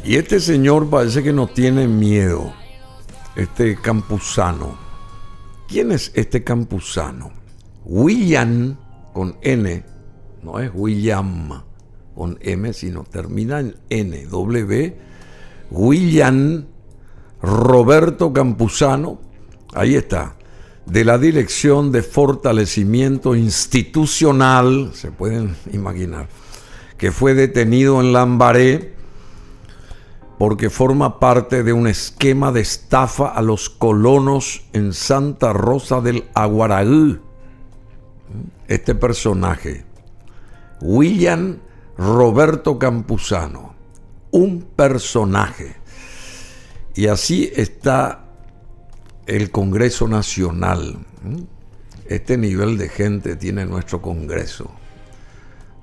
Y este señor parece que no tiene miedo, este Campuzano. ¿Quién es este Campuzano? William, con N, no es William con M, sino termina en N, W. William Roberto Campuzano, ahí está, de la Dirección de Fortalecimiento Institucional, se pueden imaginar, que fue detenido en Lambaré porque forma parte de un esquema de estafa a los colonos en Santa Rosa del Aguaraú. Este personaje, William Roberto Campuzano, un personaje. Y así está el Congreso Nacional. Este nivel de gente tiene nuestro Congreso.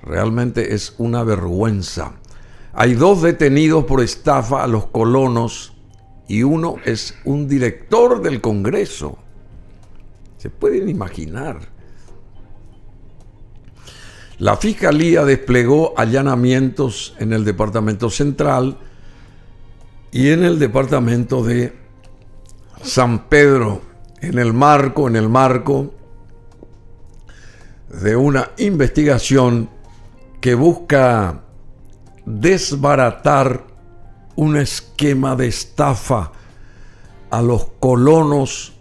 Realmente es una vergüenza. Hay 2 detenidos por estafa a los colonos y uno es un director del Congreso. ¿Se pueden imaginar? La Fiscalía desplegó allanamientos en el Departamento Central y en el Departamento de San Pedro, en el marco de una investigación que busca desbaratar un esquema de estafa a los colonos,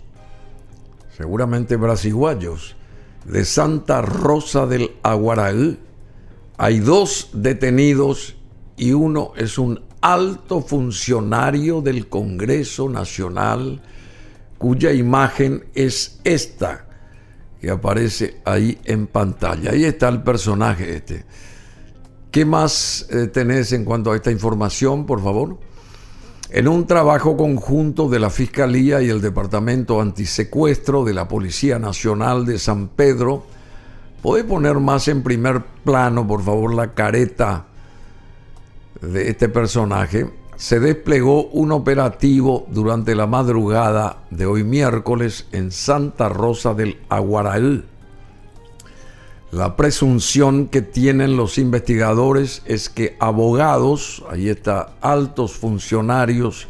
seguramente brasiguayos, de Santa Rosa del Aguaraú. Hay 2 detenidos y uno es un alto funcionario del Congreso Nacional, cuya imagen es esta que aparece ahí en pantalla. Ahí está el personaje este. ¿Qué más tenés en cuanto a esta información, por favor? En un trabajo conjunto de la Fiscalía y el Departamento Antisecuestro de la Policía Nacional de San Pedro, ¿podés poner más en primer plano, por favor, la careta de este personaje? Se desplegó un operativo durante la madrugada de hoy miércoles en Santa Rosa del Aguaraú. La presunción que tienen los investigadores es que abogados, ahí está, altos funcionarios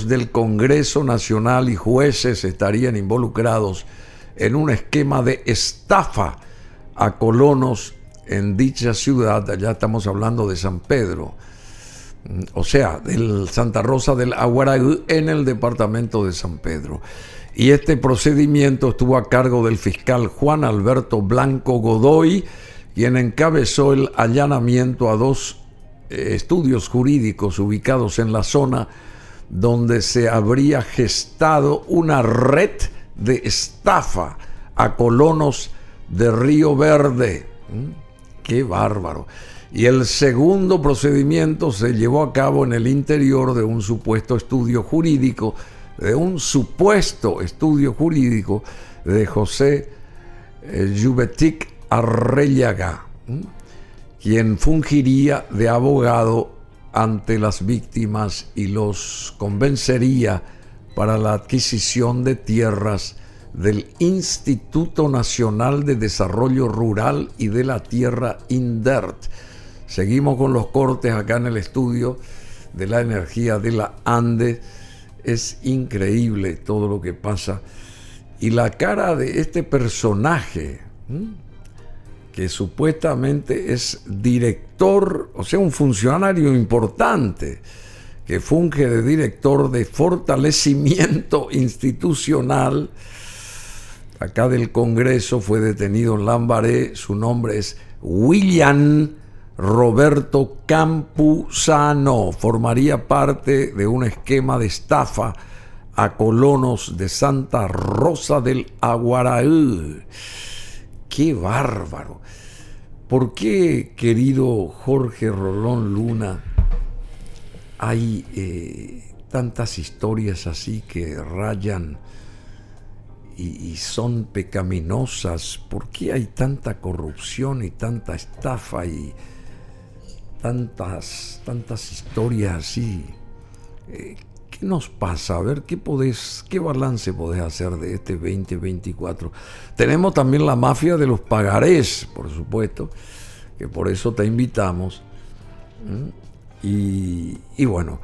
del Congreso Nacional y jueces estarían involucrados en un esquema de estafa a colonos en dicha ciudad. Allá estamos hablando de San Pedro, o sea, del Santa Rosa del Aguaraú, en el departamento de San Pedro. Y este procedimiento estuvo a cargo del fiscal Juan Alberto Blanco Godoy, quien encabezó el allanamiento a 2 estudios jurídicos ubicados en la zona donde se habría gestado una red de estafa a colonos de Río Verde. ¡Qué bárbaro! Y el segundo procedimiento se llevó a cabo en el interior de un supuesto estudio jurídico de José Lluvetic Arrellaga, quien fungiría de abogado ante las víctimas y los convencería para la adquisición de tierras del Instituto Nacional de Desarrollo Rural y de la Tierra, INDERT. Seguimos con los cortes acá en el estudio de la energía de la Ande. Es increíble todo lo que pasa. Y la cara de este personaje, que supuestamente es director, o sea, un funcionario importante, que funge de director de fortalecimiento institucional, acá del Congreso, fue detenido en Lambaré. Su nombre es William Roberto Campuzano. Formaría parte de un esquema de estafa a colonos de Santa Rosa del Aguaraú. ¡Qué bárbaro! ¿Por qué, querido Jorge Rolón Luna, hay tantas historias así que rayan y son pecaminosas? ¿Por qué hay tanta corrupción y tanta estafa y tantas historias así? ¿Qué nos pasa? A ver, ¿qué balance podés hacer de este 2024? Tenemos también la mafia de los pagarés, por supuesto, que por eso te invitamos Y bueno,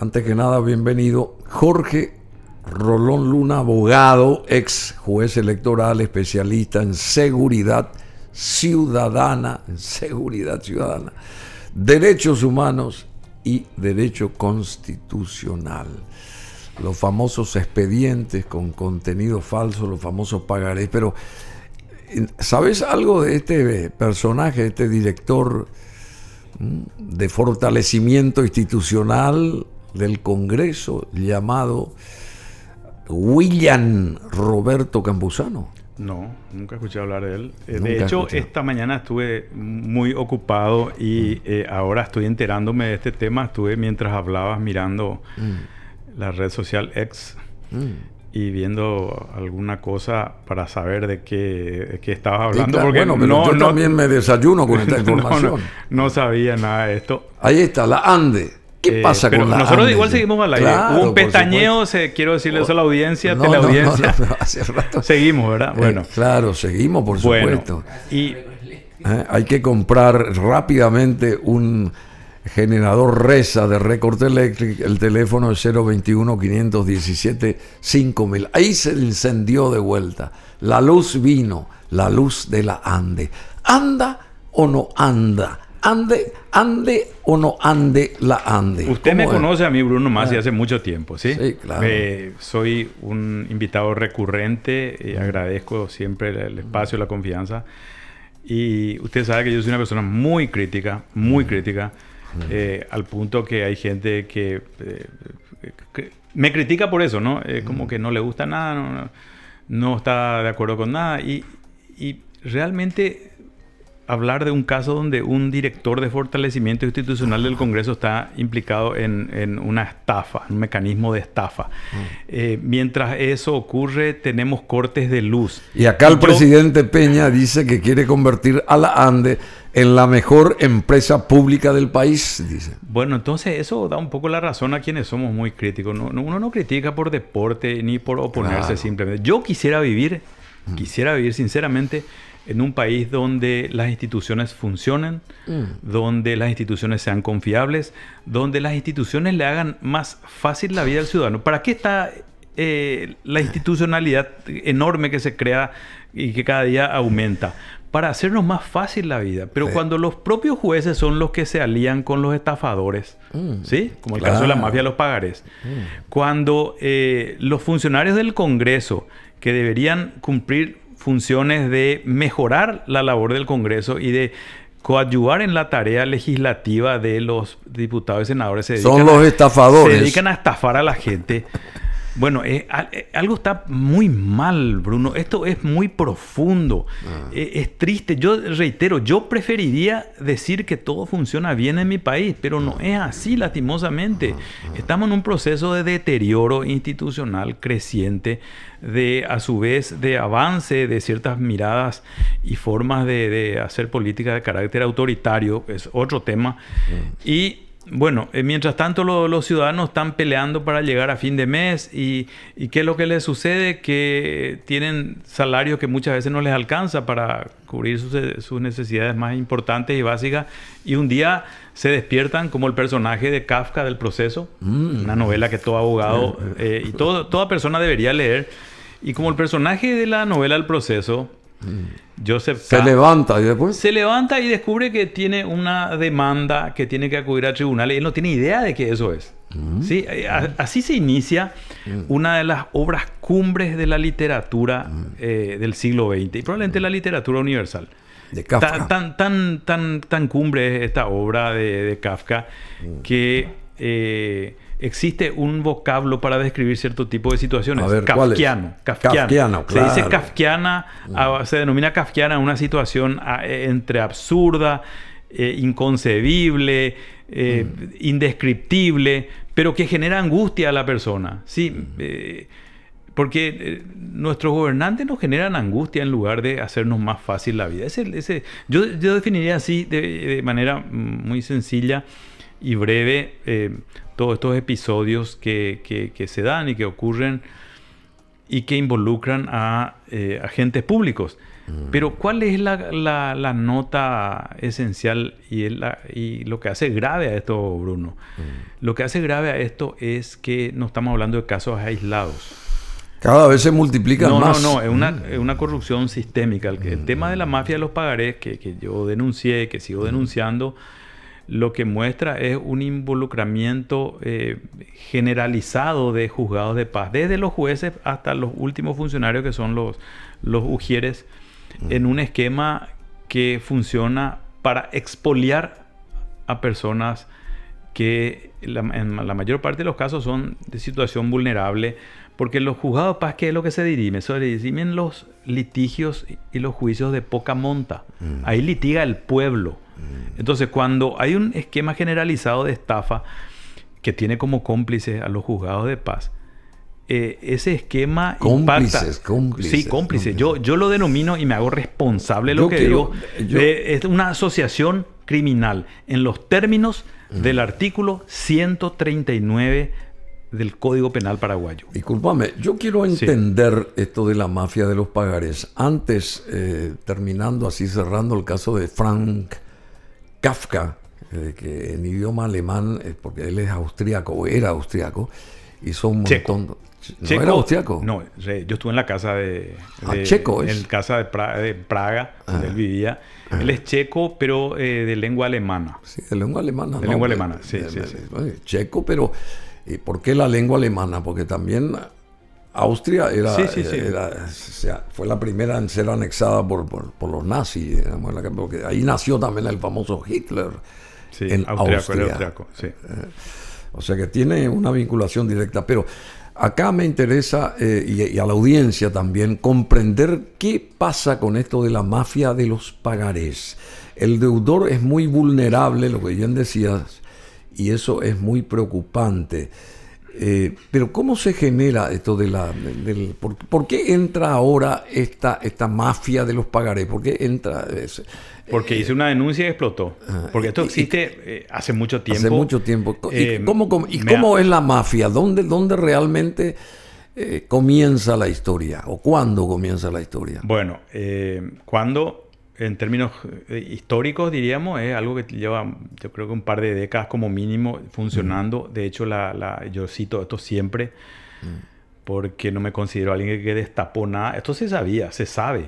antes que nada, bienvenido Jorge Rolón Luna, abogado, ex juez electoral, especialista en seguridad ciudadana, derechos humanos y derecho constitucional. Los famosos expedientes con contenido falso, los famosos pagarés. Pero, ¿sabes algo de este personaje, de este director de fortalecimiento institucional del Congreso llamado William Roberto Campuzano? No, nunca escuché hablar de él. De hecho, esta mañana estuve muy ocupado y ahora estoy enterándome de este tema. Estuve mientras hablabas mirando la red social X y viendo alguna cosa para saber de qué estabas hablando. Claro, porque bueno, pero yo también me desayuno con esta información. No sabía nada de esto. Ahí está, la ANDE. ¿Qué pasa con la nosotros ANDE? Igual seguimos al aire. Claro, hubo un pestañeo, quiero decirle eso a la audiencia, teleaudiencia. No, hace rato. Seguimos, ¿verdad? Bueno. Claro, seguimos, por supuesto. Y hay que comprar rápidamente un generador RESA de Record Electric. El teléfono es 021-517-5000. Ahí se incendió de vuelta. La luz vino, la luz de la ANDE. ¿Anda o no anda? ¿Ande o no ande la ANDE? Usted me conoce a mí, Bruno Masi, hace mucho tiempo, ¿sí? Sí, claro. Soy un invitado recurrente, agradezco siempre el espacio, la confianza. Y usted sabe que yo soy una persona muy crítica, al punto que hay gente que me critica por eso, ¿no? Como que no le gusta nada, no está de acuerdo con nada. Y realmente hablar de un caso donde un director de fortalecimiento institucional del Congreso está implicado en una estafa, un mecanismo de estafa. Mientras eso ocurre, tenemos cortes de luz. Y acá el presidente Peña dice que quiere convertir a la ANDE en la mejor empresa pública del país, dice. Bueno, entonces eso da un poco la razón a quienes somos muy críticos. Uno no critica por deporte ni por oponerse simplemente. Yo quisiera vivir sinceramente en un país donde las instituciones funcionen, donde las instituciones sean confiables, donde las instituciones le hagan más fácil la vida al ciudadano. ¿Para qué está la institucionalidad enorme que se crea y que cada día aumenta? Para hacernos más fácil la vida. Pero cuando los propios jueces son los que se alían con los estafadores, ¿sí? Como el caso de la mafia de los pagarés. Cuando los funcionarios del Congreso, que deberían cumplir funciones de mejorar la labor del Congreso y de coadyuvar en la tarea legislativa de los diputados y senadores, son los estafadores. Se dedican a estafar a la gente. Bueno, algo está muy mal, Bruno. Esto es muy profundo. Es triste. Yo reitero, yo preferiría decir que todo funciona bien en mi país, pero no es así, lastimosamente. Estamos en un proceso de deterioro institucional creciente, a su vez, de avance de ciertas miradas y formas de hacer política de carácter autoritario. Es otro tema. Y bueno, mientras tanto los ciudadanos están peleando para llegar a fin de mes y ¿qué es lo que les sucede? Que tienen salarios que muchas veces no les alcanza para cubrir sus necesidades más importantes y básicas, y un día se despiertan como el personaje de Kafka del Proceso, una novela que todo abogado y toda persona debería leer, y como el personaje de la novela El Proceso, Joseph K. Se levanta y después se levanta y descubre que tiene una demanda que tiene que acudir a tribunales. Él no tiene idea de que eso es. ¿Sí? Así se inicia una de las obras cumbres de la literatura del siglo XX y probablemente la literatura universal. De Kafka. Tan cumbre es esta obra de Kafka que existe un vocablo para describir cierto tipo de situaciones. A ver, Kafkiano. Kafkiano, Se dice kafkiana, se denomina kafkiana una situación entre absurda, inconcebible, indescriptible, pero que genera angustia a la persona. ¿Sí? Porque nuestros gobernantes nos generan angustia en lugar de hacernos más fácil la vida. Yo definiría así de manera muy sencilla y breve todos estos episodios que se dan y que ocurren y que involucran a agentes públicos. Pero ¿cuál es la nota esencial y lo que hace grave a esto, Bruno? Lo que hace grave a esto es que no estamos hablando de casos aislados. Cada vez se multiplican más. No, es una corrupción sistémica. El tema de la mafia de los pagarés que yo denuncié, que sigo denunciando, lo que muestra es un involucramiento generalizado de juzgados de paz, desde los jueces hasta los últimos funcionarios que son los ujieres, en un esquema que funciona para expoliar a personas que en la mayor parte de los casos son de situación vulnerable, porque los juzgados de paz, ¿qué es lo que se dirime? Se dirimen los litigios y los juicios de poca monta. Ahí litiga el pueblo. Entonces, cuando hay un esquema generalizado de estafa que tiene como cómplices a los juzgados de paz, ese esquema impacta. Sí, cómplices. Yo lo denomino y me hago responsable de lo que digo. Es una asociación criminal en los términos del artículo 139 del Código Penal paraguayo. Discúlpame, yo quiero entender esto de la mafia de los pagarés. Antes, terminando así, cerrando el caso de Frank Kafka, que en idioma alemán, porque él es austríaco, o era austríaco, hizo un montón... ¿No era austriaco? No, yo estuve en la casa de checo es. En la casa de Praga, donde él vivía. Él es checo, pero de lengua alemana. Sí, de lengua alemana. De lengua alemana, sí. Checo, pero ¿por qué la lengua alemana? Porque también Austria era, fue la primera en ser anexada por los nazis, digamos, porque ahí nació también el famoso Hitler en Austria. Sí. O sea que tiene una vinculación directa, pero acá me interesa, y a la audiencia también, comprender qué pasa con esto de la mafia de los pagarés. El deudor es muy vulnerable, lo que bien decías, y eso es muy preocupante. Pero ¿cómo se genera esto ¿por qué entra ahora esta mafia de los pagarés? ¿Por qué entra? Porque hice una denuncia y explotó. Porque esto existe hace mucho tiempo. Hace mucho tiempo. ¿Y cómo es la mafia? ¿Dónde realmente comienza la historia? ¿O cuándo comienza la historia? Bueno, cuando... En términos históricos, diríamos, es algo que lleva, yo creo que un par de décadas como mínimo funcionando. De hecho, yo cito esto siempre porque no me considero alguien que destapó nada. Esto se sabía, se sabe.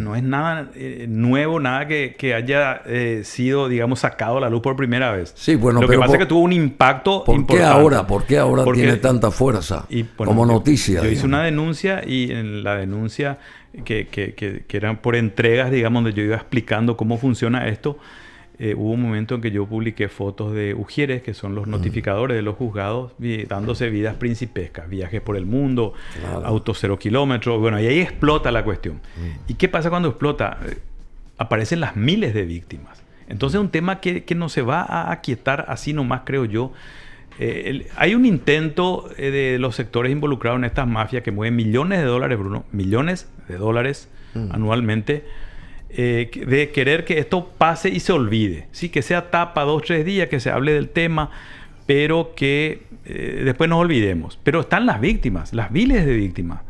No es nada nuevo, nada que haya sido, digamos, sacado a la luz por primera vez. Sí, bueno, lo que pasa es que tuvo un impacto importante. ¿Por qué ahora tiene tanta fuerza como noticia? Yo hice una denuncia y en la denuncia que eran por entregas, digamos, donde yo iba explicando cómo funciona esto, hubo un momento en que yo publiqué fotos de ujieres, que son los notificadores de los juzgados, dándose vidas principescas, viajes por el mundo, autos 0 kilómetros. Bueno, y ahí explota la cuestión. ¿Y qué pasa cuando explota? Aparecen las miles de víctimas. Entonces, un tema que no se va a aquietar así nomás, creo yo. Hay un intento de los sectores involucrados en estas mafias que mueven millones de dólares, Bruno, millones de dólares anualmente, de querer que esto pase y se olvide. Sí, que sea tapa 2 o 3 días, que se hable del tema, pero que después nos olvidemos. Pero están las víctimas, las miles de víctimas.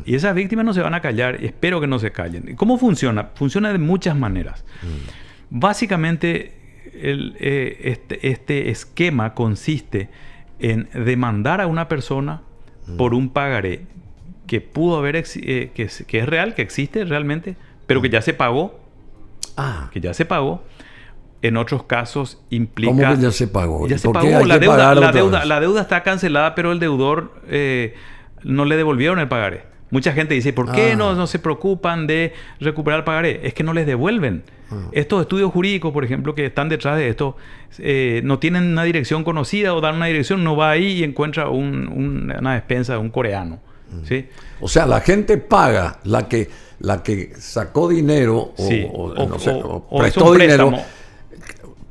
Y esas víctimas no se van a callar, y espero que no se callen. ¿Cómo funciona? Funciona de muchas maneras. Básicamente, este esquema consiste en demandar a una persona por un pagaré que pudo haber, que es real, que existe realmente, pero que ya se pagó. Que ya se pagó. En otros casos implica... ¿Cómo que ya se pagó? Ya se pagó. La deuda está cancelada, pero el deudor no le devolvieron el pagaré. Mucha gente dice, ¿por qué no se preocupan de recuperar el pagaré? Es que no les devuelven. Estos estudios jurídicos, por ejemplo, que están detrás de esto, no tienen una dirección conocida o dan una dirección, no va ahí y encuentra una despensa de un coreano. ¿Sí? O sea, la gente paga, la que sacó dinero o prestó dinero,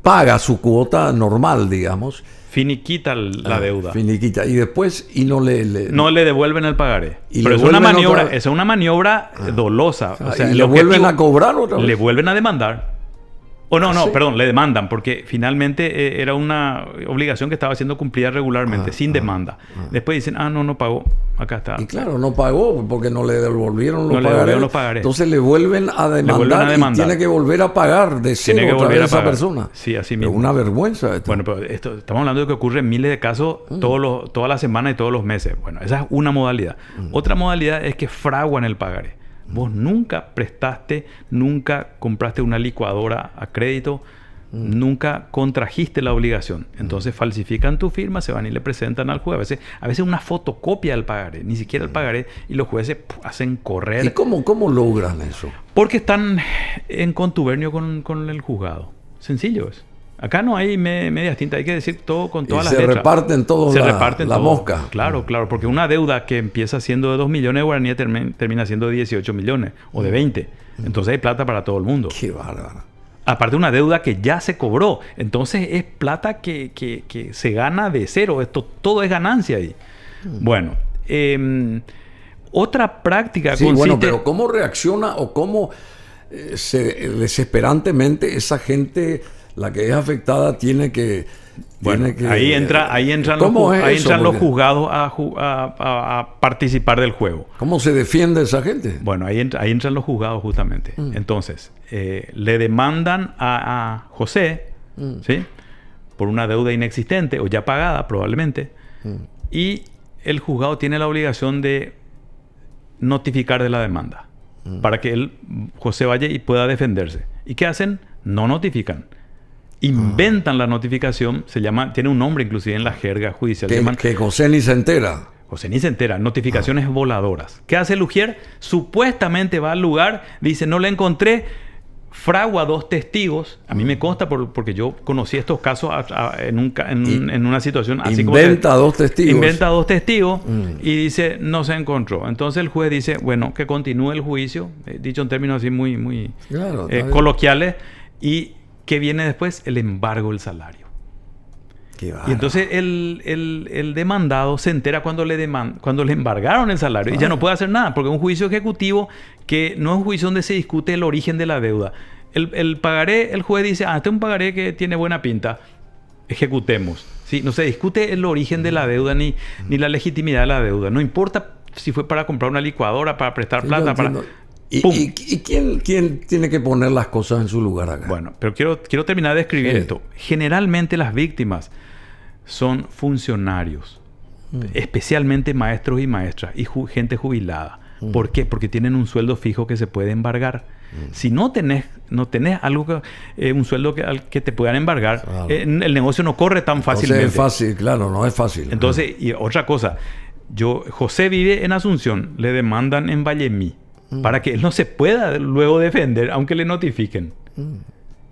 paga su cuota normal, digamos. Finiquita la deuda. Finiquita. Y después no le devuelven el pagaré. Pero es una maniobra dolosa. O sea, ¿y le vuelven a cobrar otra vez? Le vuelven a demandar. O no, ¿Sí? perdón, le demandan porque finalmente era una obligación que estaba siendo cumplida regularmente, sin demanda. Después dicen, no pagó, acá está. Y claro, no pagó porque no le devolvieron No le devolvieron los pagarés. Entonces le vuelven a demandar y tiene que volver a pagar de cero Tiene que otra volver vez a esa pagar. persona. Sí, así Es mismo. una vergüenza esto. Bueno, pero estamos hablando de que ocurre en miles de casos todas las semanas y todos los meses. Bueno, esa es una modalidad. Otra modalidad es que fraguan el pagaré. Vos nunca prestaste, nunca compraste una licuadora a crédito, nunca contrajiste la obligación. Entonces falsifican tu firma, se van y le presentan al juez. A veces una fotocopia del pagaré, ni siquiera el pagaré, y los jueces hacen correr. ¿Y cómo logran eso? Porque están en contubernio con el juzgado. Sencillo es. Acá no hay medias tintas, hay que decir todo con todas las letras. Se reparten todos la mosca. Claro, porque una deuda que empieza siendo de 2 millones de guaraníes termina siendo de 18 millones o de 20. Entonces hay plata para todo el mundo. Qué bárbaro. Aparte una deuda que ya se cobró. Entonces es plata que se gana de cero. Todo es ganancia ahí. Bueno, otra práctica Sí, consiste... bueno, pero ¿cómo reacciona o cómo desesperantemente esa gente, la que es afectada, tiene que... Bueno, ahí entran los juzgados a participar del juego. ¿Cómo se defiende esa gente? Bueno, ahí entran los juzgados justamente. Entonces, le demandan a José, ¿sí? Por una deuda inexistente o ya pagada probablemente. Y el juzgado tiene la obligación de notificar de la demanda para que José vaya y pueda defenderse. ¿Y qué hacen? No notifican. Inventan la notificación, tiene un nombre inclusive en la jerga judicial. Que José ni se entera. José ni se entera, notificaciones voladoras. ¿Qué hace el ujier? Supuestamente va al lugar, dice, no le encontré, fragua 2 testigos. A mí me consta porque yo conocí estos casos en una situación así como... Inventa 2 testigos. Inventa 2 testigos y dice, no se encontró. Entonces el juez dice, bueno, que continúe el juicio, dicho en términos así muy claro, coloquiales, y ¿qué viene después? El embargo del salario. Y entonces el demandado se entera cuando le embargaron el salario y ya no puede hacer nada, porque es un juicio ejecutivo que no es un juicio donde se discute el origen de la deuda. El pagaré, el juez dice, este es un pagaré que tiene buena pinta, ejecutemos. ¿Sí? No se discute el origen de la deuda ni la legitimidad de la deuda. No importa si fue para comprar una licuadora, para prestar plata, para... ¿Y quién tiene que poner las cosas en su lugar acá? Bueno, pero quiero terminar de escribir esto. Generalmente las víctimas son funcionarios, especialmente maestros y maestras y gente jubilada. ¿Por qué? Porque tienen un sueldo fijo que se puede embargar. Si no tenés algo un sueldo que te puedan embargar, claro, el negocio no corre tan fácilmente. Es fácil, claro, no es fácil. Entonces, y otra cosa, José vive en Asunción, le demandan en Vallemí para que él no se pueda luego defender, aunque le notifiquen.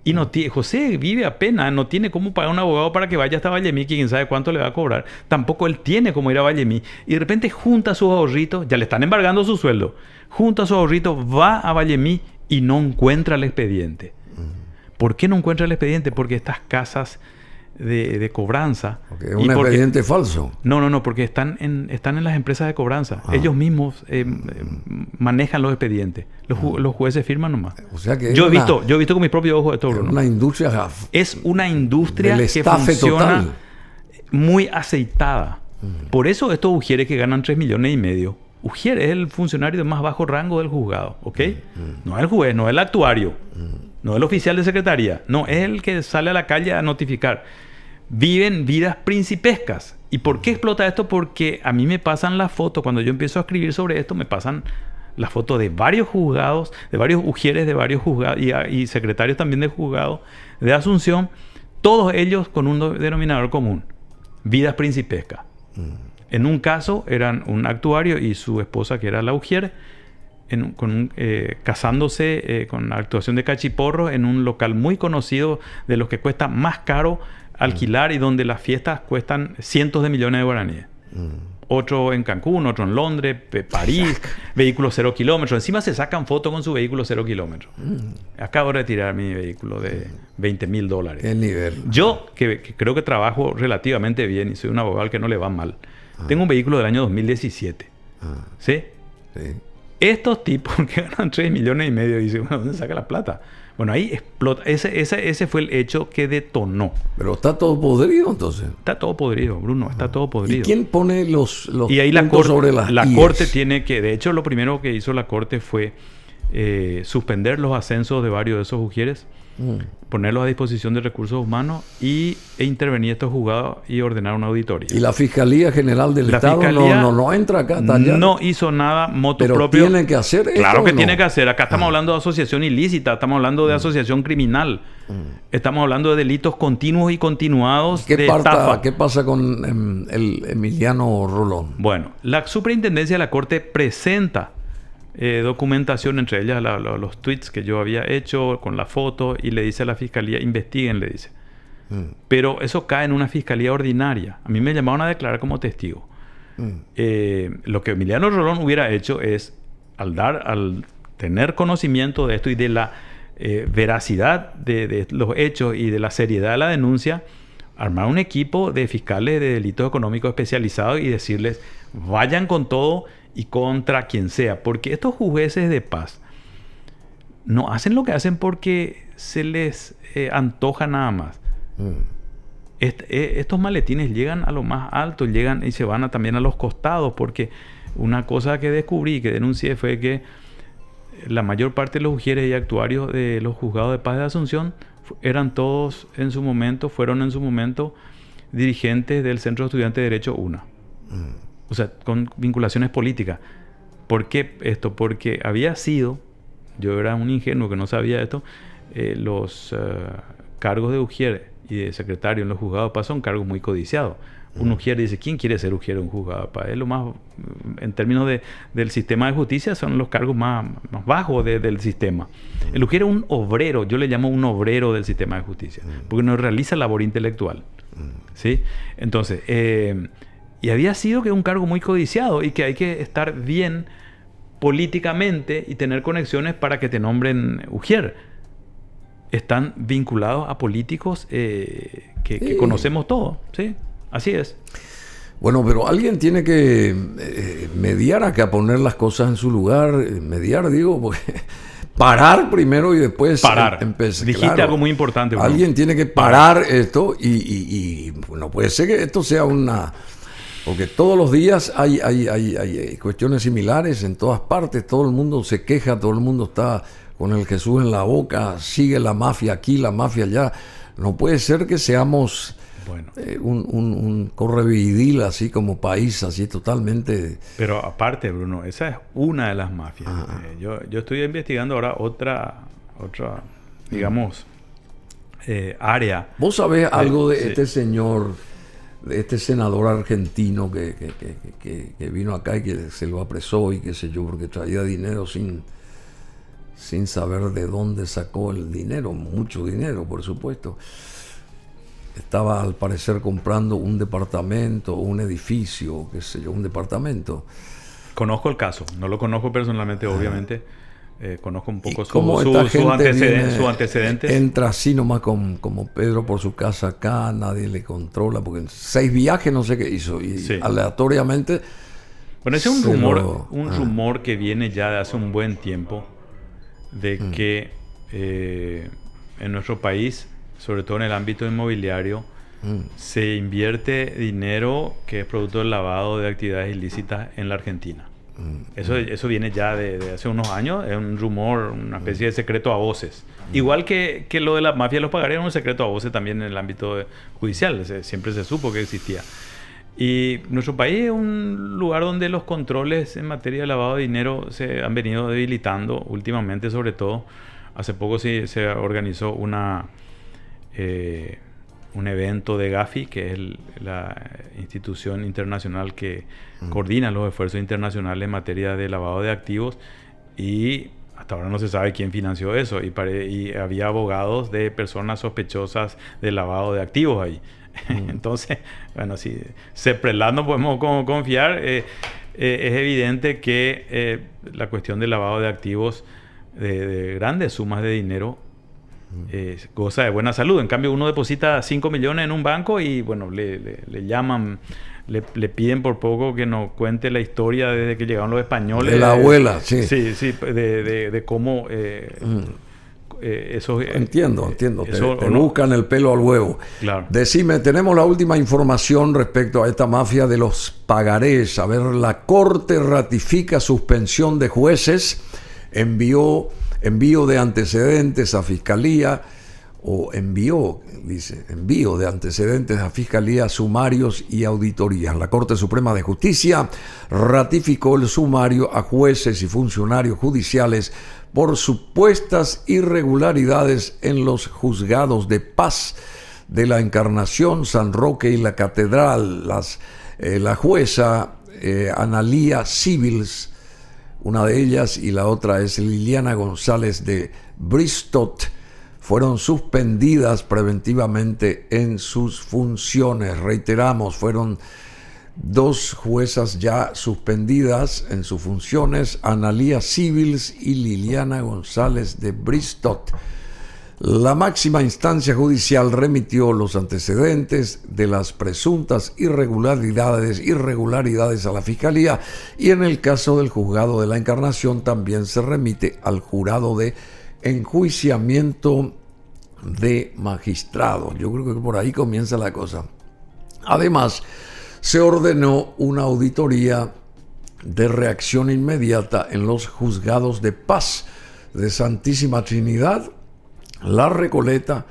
Y José vive apenas, no tiene cómo pagar un abogado para que vaya hasta Vallemí, que quién sabe cuánto le va a cobrar. Tampoco él tiene cómo ir a Vallemí. Y de repente junta sus ahorritos, ya le están embargando su sueldo, junta sus ahorritos, va a Vallemí y no encuentra el expediente. ¿Por qué no encuentra el expediente? Porque estas casas de cobranza... Porque es un expediente falso. No, porque están en las empresas de cobranza. Ellos mismos manejan los expedientes. Los jueces firman nomás. O sea que yo he visto con mis propios ojos esto, Bruno. Es una industria que funciona total, muy aceitada. Por eso estos ujieres que ganan 3,5 millones. Ujier es el funcionario de más bajo rango del juzgado, ¿ok? No es el juez, no es el actuario, no es el oficial de secretaría, no, es el que sale a la calle a notificar. Viven vidas principescas. ¿Y por qué explota esto? Porque a mí me pasan las fotos, cuando yo empiezo a escribir sobre esto, me pasan las fotos de varios juzgados, de varios ujieres de varios juzgados y secretarios también de juzgados de Asunción, todos ellos con un denominador común: vidas principescas. En un caso eran un actuario y su esposa, que era la ujier, casándose con actuación de cachiporro en un local muy conocido, de los que cuesta más caro alquilar y donde las fiestas cuestan cientos de millones de guaraníes. Otro en Cancún, otro en Londres, París, vehículo 0 kilómetros. Encima se sacan fotos con su vehículo 0 kilómetros. Acabo de retirar mi vehículo de $20,000. ¿Qué nivel? Yo, que creo que trabajo relativamente bien y soy un abogado que no le va mal, tengo un vehículo del año 2017. ¿Sí? Sí. Estos tipos que ganan 3,5 millones, dicen, bueno, ¿dónde saca la plata? Bueno, ahí explota. Ese fue el hecho que detonó. Pero está todo podrido entonces. Está todo podrido, Bruno. Está todo podrido. ¿Y quién pone los y ahí la puntos corte, sobre las la IES? corte tiene que... De hecho, lo primero que hizo la corte fue suspender los ascensos de varios de esos ujieres, ponerlos a disposición de recursos humanos e intervenir estos juzgados y ordenar una auditoría. ¿Y la Fiscalía General del Estado Fiscalía no entra acá? Está allá. No hizo nada moto Pero propio. ¿tiene que hacer esto Claro que o no? tiene que hacer. Acá estamos hablando de asociación ilícita, estamos hablando de asociación criminal. Estamos hablando de delitos continuos y continuados de estafa. ¿Qué pasa con el Emiliano Rolón? Bueno, la superintendencia de la Corte presenta documentación, entre ellas los tweets que yo había hecho con la foto, y le dice a la fiscalía, investiguen, le dice. Pero eso cae en una fiscalía ordinaria. A mí me llamaron a declarar como testigo. Lo que Emiliano Rolón hubiera hecho es, al tener conocimiento de esto y de la veracidad de los hechos y de la seriedad de la denuncia, armar un equipo de fiscales de delitos económicos especializados y decirles, vayan con todo y contra quien sea, porque estos jueces de paz no hacen lo que hacen porque se les antoja nada más. Estos maletines llegan a lo más alto, llegan y se van también a los costados, porque una cosa que descubrí, que denuncié, fue que la mayor parte de los ujieres y actuarios de los juzgados de paz de Asunción fueron en su momento dirigentes del Centro de Estudiantes de Derecho UNA. O sea, con vinculaciones políticas. ¿Por qué esto? Porque había sido, yo era un ingenuo que no sabía esto, los cargos de ujier y de secretario en los juzgados de paz son cargos muy codiciados. Un ujier dice, ¿quién quiere ser ujier en un juzgado de paz? Es lo más, en términos del sistema de justicia, son los cargos más bajos del sistema. El ujier es un obrero, yo le llamo un obrero del sistema de justicia, porque no realiza labor intelectual. ¿Sí? Entonces, y había sido que un cargo muy codiciado y que hay que estar bien políticamente y tener conexiones para que te nombren ujier. Están vinculados a políticos que conocemos todos, ¿sí? Así es. Bueno, pero alguien tiene que mediar acá, poner las cosas en su lugar. Mediar, digo, porque parar primero y después empezar. Dijiste algo muy importante. Bruno. Alguien tiene que parar esto y no puede ser que esto sea una... Porque todos los días hay cuestiones similares en todas partes. Todo el mundo se queja, todo el mundo está con el Jesús en la boca. Sigue la mafia aquí, la mafia allá. No puede ser que seamos un correvidil así como país, así totalmente... Pero aparte, Bruno, esa es una de las mafias. Yo estoy investigando ahora otra digamos, área. ¿Vos sabés algo de este señor... de este senador argentino que vino acá y que se lo apresó y qué sé yo, porque traía dinero sin saber de dónde sacó el dinero, mucho dinero, por supuesto? Estaba al parecer comprando un departamento, un edificio, qué sé yo, un departamento. Conozco el caso, no lo conozco personalmente, obviamente. Conozco un poco sus antecedentes. Entra así nomás como Pedro por su casa acá, nadie le controla, porque en 6 viajes no sé qué hizo, y aleatoriamente... Bueno, ese es un rumor que viene ya de hace un buen tiempo, de que en nuestro país, sobre todo en el ámbito inmobiliario, se invierte dinero que es producto del lavado de actividades ilícitas en la Argentina. Eso viene ya de hace unos años, es un rumor, una especie de secreto a voces. Igual que lo de la mafia de los pagarés, un secreto a voces también en el ámbito judicial, siempre se supo que existía. Y nuestro país es un lugar donde los controles en materia de lavado de dinero se han venido debilitando últimamente, sobre todo. Hace poco se organizó un evento de Gafi, que es la institución internacional que coordina los esfuerzos internacionales en materia de lavado de activos, y hasta ahora no se sabe quién financió eso, y había abogados de personas sospechosas de lavado de activos ahí. Entonces, bueno, si CEPRELAT no podemos confiar, es evidente que la cuestión del lavado de activos de grandes sumas de dinero goza de buena salud. En cambio, uno deposita 5 millones en un banco y, bueno, le llaman, le piden por poco que nos cuente la historia desde que llegaron los españoles. De la abuela, sí. Sí, de cómo eso... Entiendo. Eso, te buscan el pelo al huevo. Claro. Decime, tenemos la última información respecto a esta mafia de los pagarés. A ver, la Corte ratifica suspensión de jueces, envío de antecedentes a Fiscalía, envío de antecedentes a Fiscalía, sumarios y auditorías. La Corte Suprema de Justicia ratificó el sumario a jueces y funcionarios judiciales por supuestas irregularidades en los juzgados de paz de la Encarnación, San Roque y la Catedral. La jueza Analía Civils, una de ellas, y la otra es Liliana González de Bristol, fueron suspendidas preventivamente en sus funciones. Reiteramos, fueron 2 juezas ya suspendidas en sus funciones, Analía Civils y Liliana González de Bristol. La máxima instancia judicial remitió los antecedentes de las presuntas irregularidades a la Fiscalía, y en el caso del juzgado de la Encarnación también se remite al jurado de enjuiciamiento de magistrados. Yo creo que por ahí comienza la cosa. Además, se ordenó una auditoría de reacción inmediata en los juzgados de paz de Santísima Trinidad, La Recoleta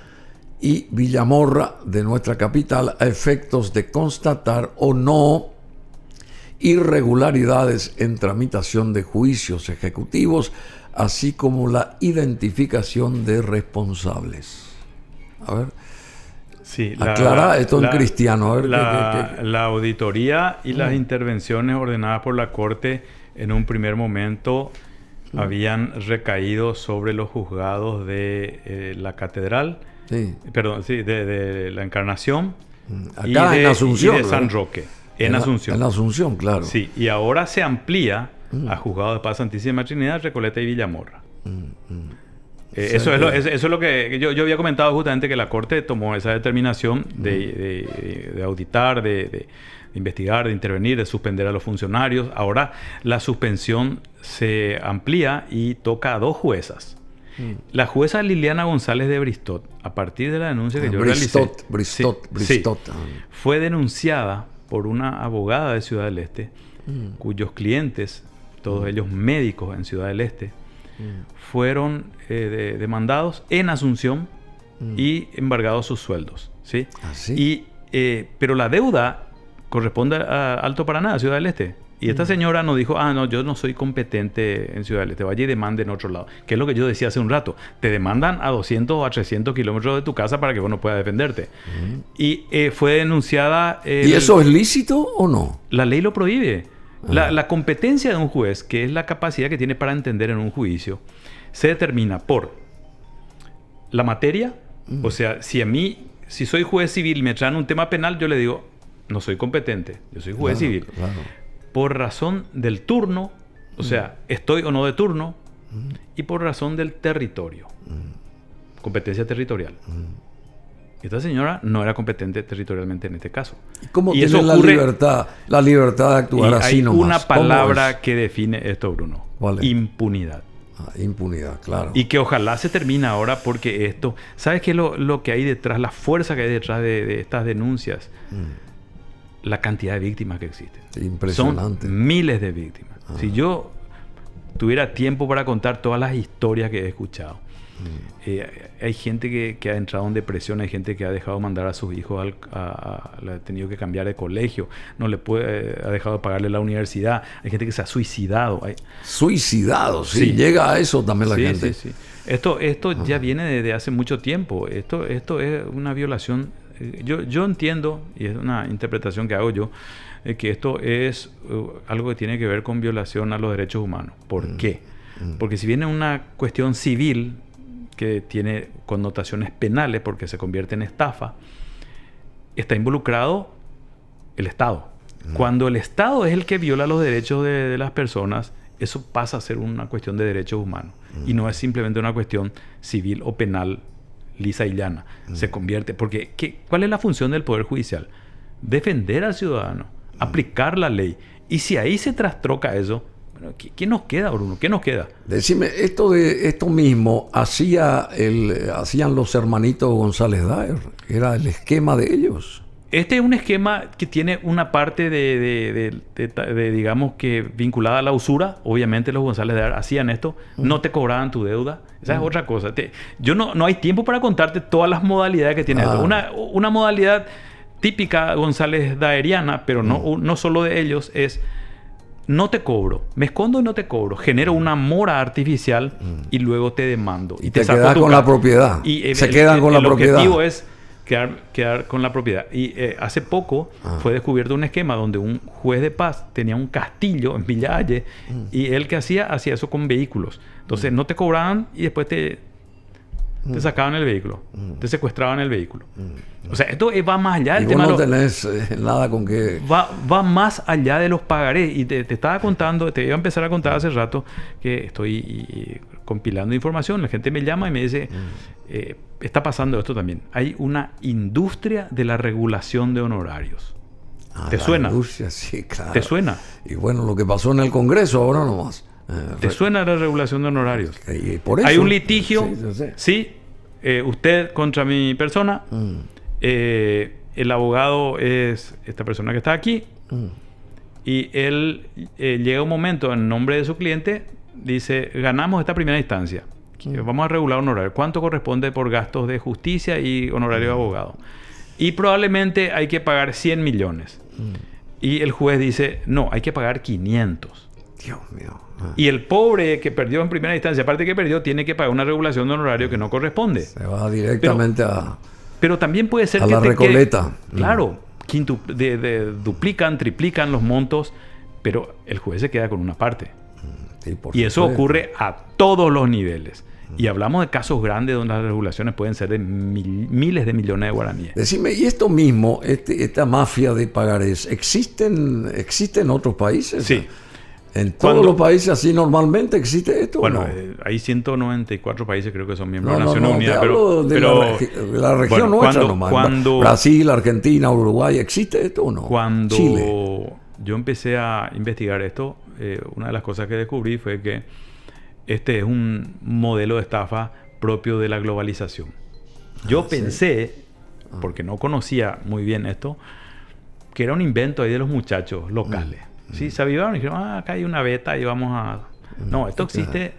y Villamorra de nuestra capital, a efectos de constatar o no irregularidades en tramitación de juicios ejecutivos, así como la identificación de responsables. A ver, sí, aclara esto en cristiano. A ver, la auditoría y las intervenciones ordenadas por la Corte en un primer momento habían recaído sobre los juzgados de la Catedral, de la Encarnación, acá en Asunción, y de San Roque, en Asunción. En Asunción, claro. Sí, y ahora se amplía a juzgados de paz Santísima Trinidad, Recoleta y Villamorra. Eso es lo que yo había comentado, justamente, que la Corte tomó esa determinación de auditar, de investigar, de intervenir, de suspender a los funcionarios. Ahora la suspensión se amplía y toca a 2 juezas. La jueza Liliana González de Bristol, a partir de la denuncia que yo realicé, fue denunciada por una abogada de Ciudad del Este, cuyos clientes, todos ellos médicos en Ciudad del Este, fueron demandados en Asunción y embargados sus sueldos, ¿sí? ¿Sí? Pero la deuda corresponde a Alto Paraná, a Ciudad del Este. Y esta señora nos dijo, no, yo no soy competente en Ciudad del Este, vaya y demande en otro lado. Que es lo que yo decía hace un rato. Te demandan a 200 o a 300 kilómetros de tu casa para que vos no puedas defenderte. Y fue denunciada... ¿Y eso es lícito o no? La ley lo prohíbe. La competencia de un juez, que es la capacidad que tiene para entender en un juicio, se determina por la materia. O sea, si soy juez civil y me traen un tema penal, yo le digo, no soy competente, yo soy juez civil. Claro. Por razón del turno, o sea, estoy o no de turno, y por razón del territorio. Competencia territorial. Esta señora no era competente territorialmente en este caso. ¿Y cómo tiene la libertad de actuar así nomás? Hay una palabra que define esto, Bruno. ¿Cuál es? Impunidad. Impunidad, claro. Y que ojalá se termine ahora, porque esto... ¿Sabes qué es lo que hay detrás? La fuerza que hay detrás de estas denuncias. La cantidad de víctimas que existen. Impresionante. Son miles de víctimas. Si yo tuviera tiempo para contar todas las historias que he escuchado. Hay gente que ha entrado en depresión, hay gente que ha dejado mandar a sus hijos, ha tenido que cambiar de colegio, ha dejado de pagarle la universidad, hay gente que se ha suicidado. Suicidado, sí. Llega a eso también la gente. Sí. Esto ya viene desde hace mucho tiempo. Esto es una violación. Yo entiendo, y es una interpretación que hago yo, que esto es algo que tiene que ver con violación a los derechos humanos. ¿Por qué? Porque si viene una cuestión civil que tiene connotaciones penales porque se convierte en estafa, está involucrado el Estado. Cuando el Estado es el que viola los derechos de las personas, eso pasa a ser una cuestión de derechos humanos y no es simplemente una cuestión civil o penal lisa y llana. Se convierte... Porque ¿cuál es la función del Poder Judicial? Defender al ciudadano, aplicar la ley. Y si ahí se trastroca eso, Bueno, ¿qué nos queda, Bruno? ¿Qué nos queda? Decime, esto mismo hacían los hermanitos González Daer, era el esquema de ellos. Este es un esquema que tiene una parte de, digamos que vinculada a la usura. Obviamente los González Daer hacían esto, no te cobraban tu deuda. Esa es otra cosa. Yo no hay tiempo para contarte todas las modalidades que tiene esto. Una modalidad típica González Daeriana, pero no solo de ellos, es no te cobro, me escondo y no te cobro, genero una mora artificial y luego te demando. Y te quedas con la propiedad. Y se quedan con la propiedad. El objetivo es quedar con la propiedad. Y hace poco fue descubierto un esquema donde un juez de paz tenía un castillo en Villa Halle y él que hacía eso con vehículos. Entonces no te cobraban y después te sacaban el vehículo, te secuestraban el vehículo. O sea, esto va más allá del tema. No tenés nada con que... Va más allá de los pagarés. Y te estaba contando, te iba a empezar a contar hace rato que estoy compilando información. La gente me llama y me dice, está pasando esto también. Hay una industria de la regulación de honorarios. ¿Te suena? Industria, sí, claro. ¿Te suena? Y bueno, lo que pasó en el Congreso ahora nomás. ¿Te suena la regulación de honorarios? Por eso, hay un litigio, sí, usted contra mi persona, el abogado es esta persona que está aquí, y él llega un momento en nombre de su cliente, dice, ganamos esta primera instancia, vamos a regular honorarios, ¿cuánto corresponde por gastos de justicia y honorario de abogado? Y probablemente hay que pagar 100 millones. Y el juez dice, no, hay que pagar 500. Dios mío. Y el pobre que perdió en primera instancia, aparte que perdió, tiene que pagar una regulación de honorario que no corresponde. Se va directamente pero también puede ser a la Recoleta. Claro, duplican, triplican los montos, pero el juez se queda con una parte. Sí, y eso ocurre a todos los niveles. Y hablamos de casos grandes donde las regulaciones pueden ser de miles de millones de guaraníes. Decime, ¿y esto mismo, esta mafia de pagarés, existe en otros países? Sí. ¿En todos los países así normalmente existe esto? Bueno, hay 194 países creo que son miembros de las Naciones Unidas. De la región nuestra nomás. Brasil, Argentina, Uruguay, ¿existe esto o no? Cuando Chile. Yo empecé a investigar esto, una de las cosas que descubrí fue que este es un modelo de estafa propio de la globalización. Yo pensé, porque no conocía muy bien esto, que era un invento ahí de los muchachos locales. Sí, se avivaron y dijeron, acá hay una beta y vamos a... No, esto existe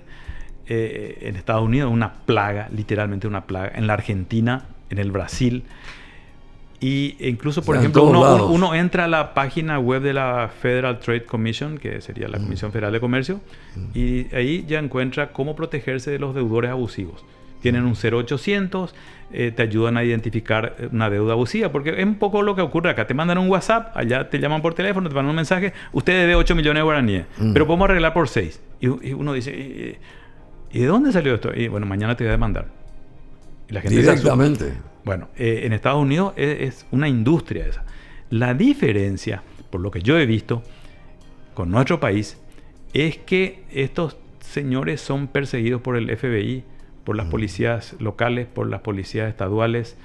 en Estados Unidos, una plaga, literalmente una plaga. En la Argentina, en el Brasil. Y incluso, por ejemplo, uno entra a la página web de la Federal Trade Commission, que sería la Comisión Federal de Comercio, y ahí ya encuentra cómo protegerse de los deudores abusivos. Tienen un 0800, te ayudan a identificar una deuda abusiva, porque es un poco lo que ocurre acá. Te mandan un WhatsApp, allá te llaman por teléfono, te mandan un mensaje, usted debe 8 millones de guaraníes, pero podemos arreglar por 6. Y uno dice, ¿y de dónde salió esto? Y bueno, mañana te voy a demandar. Y la gente directamente. Bueno, en Estados Unidos es una industria esa. La diferencia, por lo que yo he visto con nuestro país, es que estos señores son perseguidos por el FBI, por las policías locales, por las policías estaduales.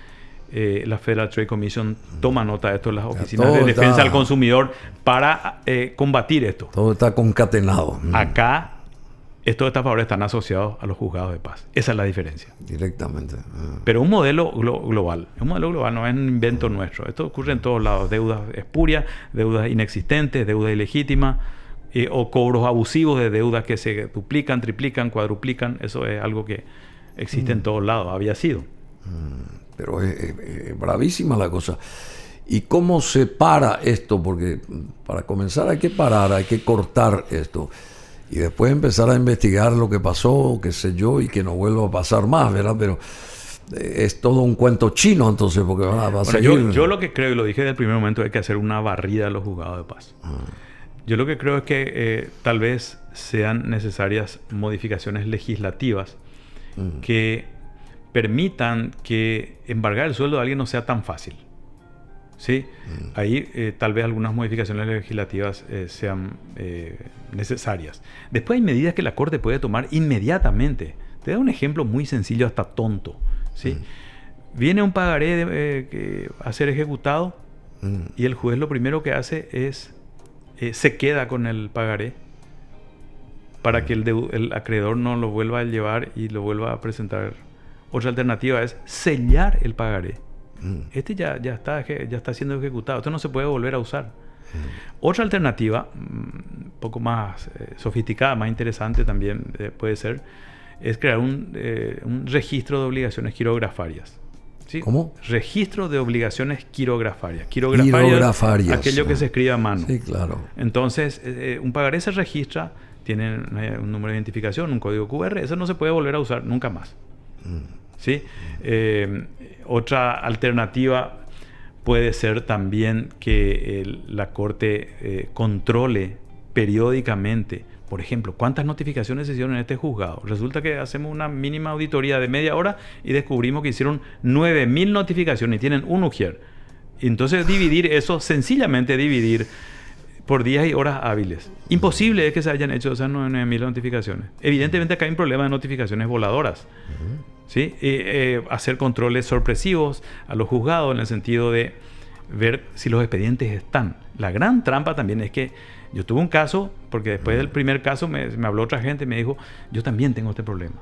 La Federal Trade Commission toma nota de esto en las oficinas de defensa al consumidor para combatir esto. Todo está concatenado. Acá, estos estafadores están asociados a los juzgados de paz. Esa es la diferencia. Directamente. Pero un modelo global. Un modelo global no es un invento nuestro. Esto ocurre en todos lados. Deudas espurias, deudas inexistentes, deudas ilegítimas, o cobros abusivos de deudas que se duplican, triplican, cuadruplican. Eso es algo que existe en todos lados. Había sido. Pero es bravísima la cosa. ¿Y cómo se para esto? Porque para comenzar hay que parar, hay que cortar esto. Y después empezar a investigar lo que pasó, qué sé yo, y que no vuelva a pasar más, ¿verdad? Pero es todo un cuento chino, entonces, porque va a seguir... Yo lo que creo, y lo dije desde el primer momento, hay que hacer una barrida a los juzgados de paz. Yo lo que creo es que tal vez sean necesarias modificaciones legislativas que permitan que embargar el sueldo de alguien no sea tan fácil. ¿Sí? Ahí tal vez algunas modificaciones legislativas sean necesarias. Después hay medidas que la Corte puede tomar inmediatamente. Te doy un ejemplo muy sencillo, hasta tonto. ¿Sí? Viene un pagaré a ser ejecutado y el juez lo primero que hace es se queda con el pagaré para que el acreedor no lo vuelva a llevar y lo vuelva a presentar. Otra alternativa es sellar el pagaré. Este ya está siendo ejecutado. Esto no se puede volver a usar. Otra alternativa, un poco más sofisticada, más interesante también puede ser, es crear un registro de obligaciones quirografarias. ¿Sí? ¿Cómo? Registro de obligaciones quirografarias. Quirografarias. Aquello que se escribe a mano. Sí, claro. Entonces, un pagaré se registra, tiene un número de identificación, un código QR, eso no se puede volver a usar nunca más. ¿Sí? Otra alternativa puede ser también que la Corte controle periódicamente, por ejemplo, cuántas notificaciones se hicieron en este juzgado. Resulta que hacemos una mínima auditoría de media hora y descubrimos que hicieron 9.000 notificaciones y tienen un ujier. Entonces sencillamente dividir por días y horas hábiles. Imposible es que se hayan hecho esas 9.000 notificaciones. Evidentemente acá hay un problema de notificaciones voladoras. ¿Sí? Hacer controles sorpresivos a los juzgados en el sentido de ver si los expedientes están. La gran trampa también es que yo tuve un caso, porque después del primer caso me habló otra gente y me dijo, yo también tengo este problema.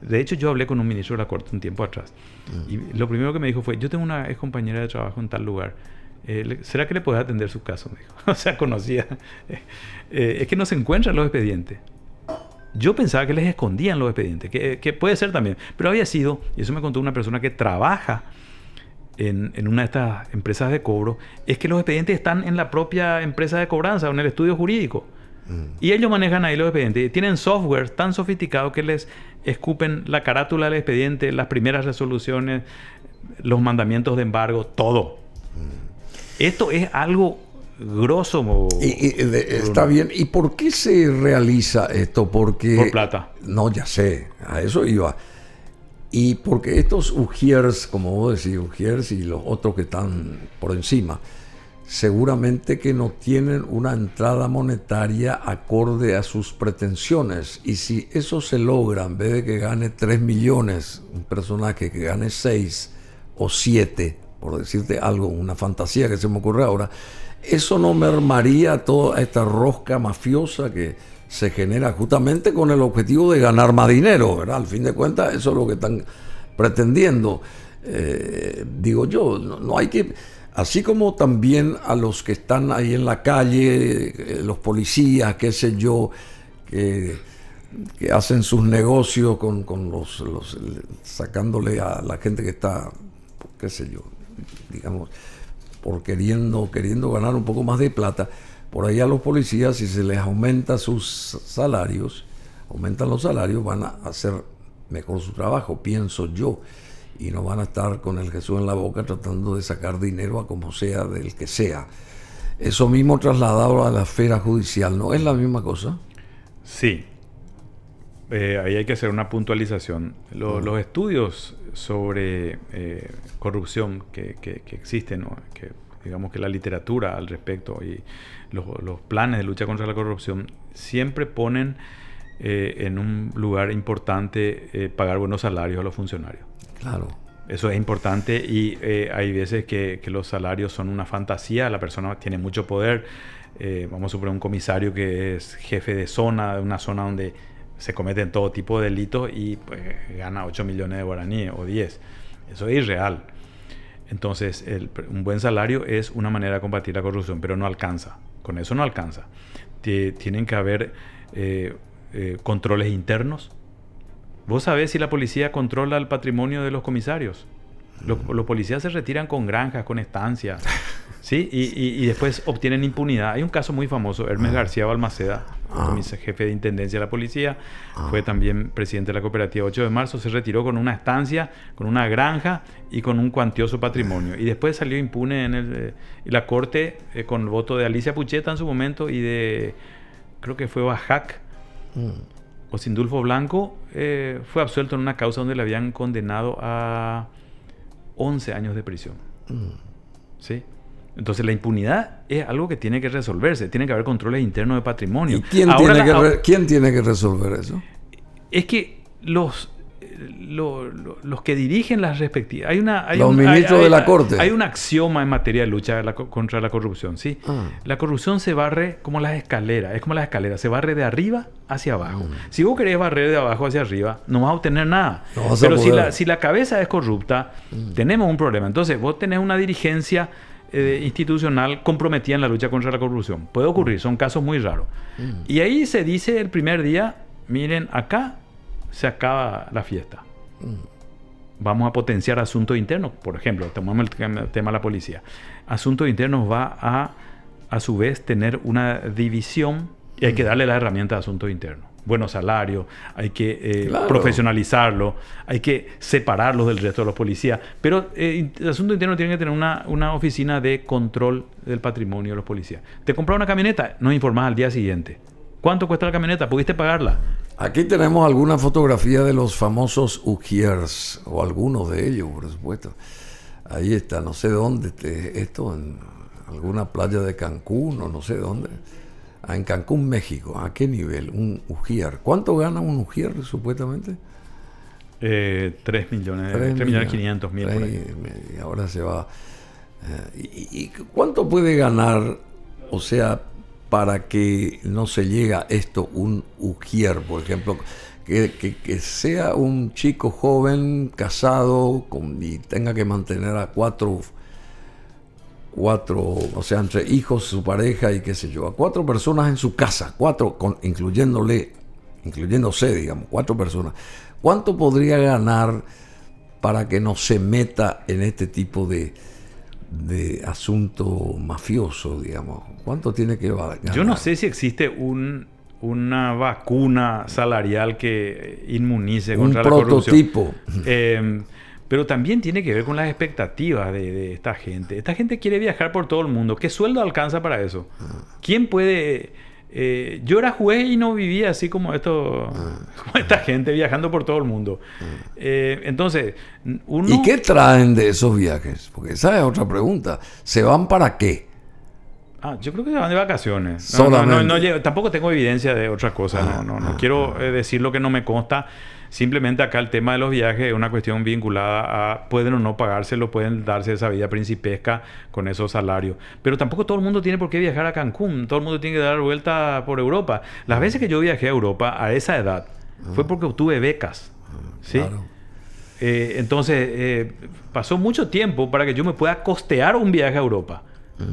De hecho, yo hablé con un ministro de la Corte un tiempo atrás. Y lo primero que me dijo fue, yo tengo una ex compañera de trabajo en tal lugar. ¿Será que le puedes atender su caso? Me dijo. O sea, conocía. Es que no se encuentran los expedientes. Yo pensaba que les escondían los expedientes, que puede ser también. Pero había sido, y eso me contó una persona que trabaja en una de estas empresas de cobro, es que los expedientes están en la propia empresa de cobranza o en el estudio jurídico. Y ellos manejan ahí los expedientes. Tienen software tan sofisticado que les escupen la carátula del expediente, las primeras resoluciones, los mandamientos de embargo, todo. Esto es algo grosso. Está bien. ¿Y por qué se realiza esto? Porque... Por plata. No, ya sé. A eso iba. Y porque estos ujiers, como vos decís, ujiers y los otros que están por encima, seguramente que no tienen una entrada monetaria acorde a sus pretensiones. Y si eso se logra, en vez de que gane 3 millones, un personaje que gane 6 o 7, por decirte algo, una fantasía que se me ocurre ahora, eso no mermaría toda esta rosca mafiosa que se genera justamente con el objetivo de ganar más dinero, ¿verdad? Al fin de cuentas, eso es lo que están pretendiendo. Digo yo, no hay que... Así como también a los que están ahí en la calle, los policías, qué sé yo, que hacen sus negocios con sacándole a la gente que está, qué sé yo, digamos, por queriendo ganar un poco más de plata. Por ahí a los policías, si se les aumenta sus salarios, aumentan los salarios, van a hacer mejor su trabajo, pienso yo. Y no van a estar con el Jesús en la boca tratando de sacar dinero a como sea, del que sea. Eso mismo trasladado a la esfera judicial, ¿no es la misma cosa? Sí. Ahí hay que hacer una puntualización. Los estudios sobre corrupción que existen, ¿no? Que digamos que la literatura al respecto y los planes de lucha contra la corrupción siempre ponen en un lugar importante pagar buenos salarios a los funcionarios. Claro. Eso es importante y hay veces que los salarios son una fantasía, la persona tiene mucho poder. Vamos a suponer un comisario que es jefe de zona, de una zona donde se cometen todo tipo de delitos y pues, gana 8 millones de guaraníes o 10. Eso es irreal. Entonces, un buen salario es una manera de combatir la corrupción, pero no alcanza. Con eso no alcanza. Tienen que haber controles internos. ¿Vos sabés si la policía controla el patrimonio de los comisarios? Los policías se retiran con granjas, con estancias, ¿sí? Y después obtienen impunidad. Hay un caso muy famoso, Hermes García Balmaceda, jefe de intendencia de la policía, fue también presidente de la cooperativa 8 de marzo, se retiró con una estancia, con una granja y con un cuantioso patrimonio. Y después salió impune y la corte, con el voto de Alicia Pucheta en su momento y de, creo que fue Bajac, o Sindulfo Blanco, fue absuelto en una causa donde le habían condenado a 11 años de prisión. ¿Sí? Entonces la impunidad es algo que tiene que resolverse. Tiene que haber controles internos de patrimonio. ¿Y quién tiene que resolver eso? Es que los que dirigen las respectivas... Los ministros de la Corte. Hay un axioma en materia de lucha contra la corrupción, ¿sí? La corrupción se barre como las escaleras. Es como las escaleras. Se barre de arriba hacia abajo. Si vos querés barrer de abajo hacia arriba, no vas a obtener nada. Pero si la cabeza es corrupta, tenemos un problema. Entonces, vos tenés una dirigencia institucional comprometida en la lucha contra la corrupción. Puede ocurrir, son casos muy raros. Y ahí se dice el primer día, miren, acá se acaba la fiesta. Vamos a potenciar asuntos internos. Por ejemplo, tomamos el tema de la policía. Asuntos internos va a su vez tener una división y hay que darle la herramienta de asuntos internos. Buenos salarios, hay que profesionalizarlo, hay que separarlos del resto de los policías. Pero el asunto interno tiene que tener una oficina de control del patrimonio de los policías. Te compras una camioneta, nos informás al día siguiente. ¿Cuánto cuesta la camioneta? ¿Pudiste pagarla? Aquí tenemos alguna fotografía de los famosos ujiers, o algunos de ellos, por supuesto. Ahí está, no sé dónde, esto en alguna playa de Cancún o no sé dónde. En Cancún, México. ¿A qué nivel? Un ujier. ¿Cuánto gana un ujier, supuestamente? 3 millones, 3.500.000 por ahí. Y ahora se va. ¿Y cuánto puede ganar, o sea, para que no se llegue a esto, un ujier, por ejemplo, que sea un chico joven, casado, y tenga que mantener a cuatro, o sea, entre hijos, su pareja y qué sé yo, a 4 personas en su casa, 4, incluyéndose, digamos, 4 personas. ¿Cuánto podría ganar para que no se meta en este tipo de asunto mafioso, digamos? ¿Cuánto tiene que ganar? Yo no sé si existe una vacuna salarial que inmunice contra la corrupción. Un prototipo. Pero también tiene que ver con las expectativas de esta gente. Esta gente quiere viajar por todo el mundo. ¿Qué sueldo alcanza para eso? ¿Quién puede...? Yo era juez y no vivía así como esta gente viajando por todo el mundo. Entonces, ¿y qué traen de esos viajes? Porque esa es otra pregunta. ¿Se van para qué? Yo creo que se van de vacaciones. Tampoco tengo evidencia de otra cosa. No quiero decir lo que no me consta. Simplemente acá el tema de los viajes es una cuestión vinculada a pueden o no pagárselo, pueden darse esa vida principesca con esos salarios. Pero tampoco todo el mundo tiene por qué viajar a Cancún. Todo el mundo tiene que dar vuelta por Europa. Las veces que yo viajé a Europa a esa edad fue porque obtuve becas. ¿Sí? Claro. Entonces, pasó mucho tiempo para que yo me pueda costear un viaje a Europa.